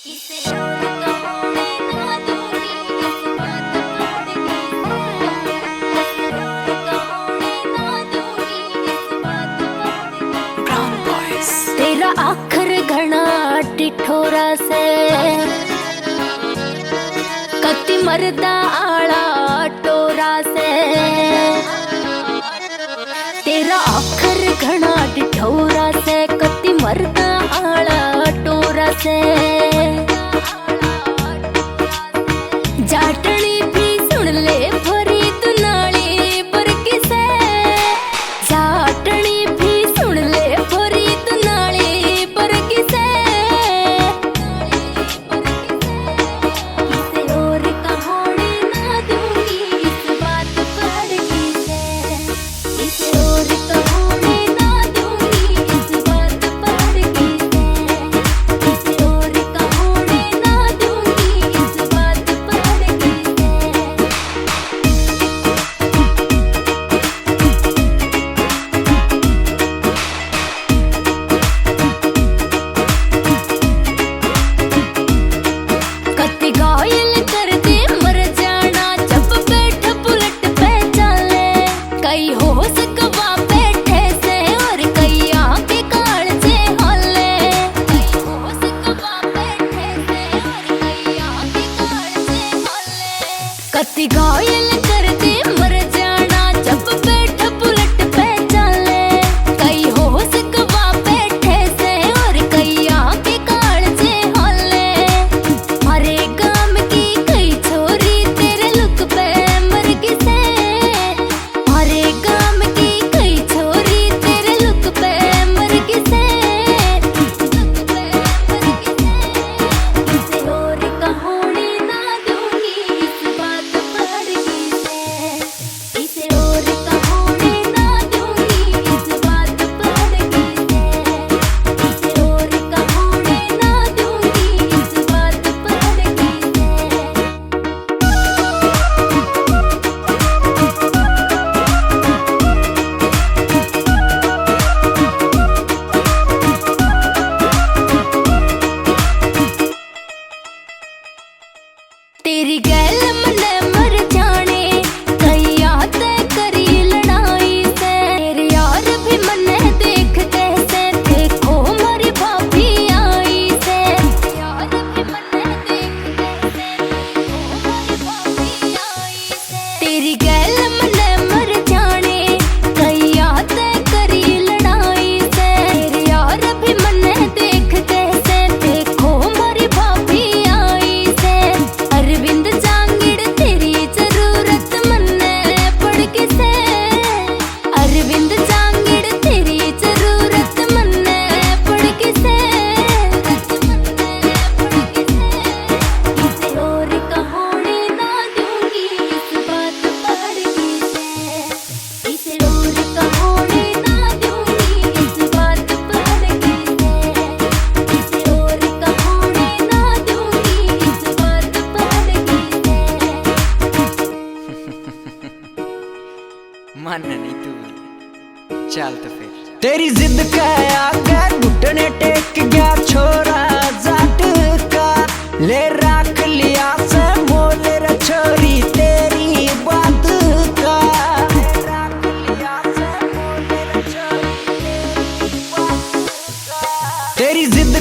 तेरा आखर घना टिठोरा से कति मरदा आला टोरा से। तेरा आखर घना टिठोरा से कति मरदा आला टोरा से। जाटनी भी सुन ले भरी दुनाली पर किसे। जाटनी भी सुन ले भरी दुनाली पर किसे। किसे और का होने ना दूंगी इस बात पर किसे। किसे और का होने ना दूंगी इस बात पर किसे। किसे और का होने ना दूंगी इस बात पर किसे। कति घायल कर दे मर जाना जब बैठ बुलेट पे चले। कई होश गवा बैठे से और कई आंखें काल से हले। कई होश गवा बैठे से और कई आंखें काल से हले। कति घायल कर दे मर जाना जब बैठ बुलेट पे चले। कई होश गवा बैठे से और कई आंखें काल से हले। हरे गाम की कई छोरी तेरे लुक पे मर किसे। हरे गाम की कई छोरी तेरे लुक पे मर किसे। लुक पे मर किसे। किसे और का होने ना दूंगी इस बात पर किसे। किसे और का होने ना दूंगी इस बात पर किसे। किसे और का होने ना दूंगी इस बात पर किसे। तेरी गैल मने मर जाने कई याद करी लड़ाई से। तेरे यार भी मने देखते से देखो मरी भाभी आई से। यार भी मने देखते से देखो मरी भाभी आई से। तेरी गैल मने मर जाने कई याद करी लड़ाई से। तेरे यार भी मने देखते से देखो मरी भाभी आई से। अरविंद जांगिड़ तेरी जरूरत मन्ने पड़ किसे। अरविंद जांगिड़ तेरी जरूरत मन्ने पड़ किसे। किसे और का होने ना दूंगी इस बात पर किसे। किसे और का होने ना दूंगी इस बात पर किसे। किसे और का होने ना दूंगी इस बात पर किसे। मानना नहीं तू भी चल तो फिर। तेरी जिद का आगे घुटने टेक गया छोरा जाट का। ले रख लिया से मोल रे छोरी तेरी बात का। ले रख लिया से मोल रे छोरी तेरी बात का। तेरी जिद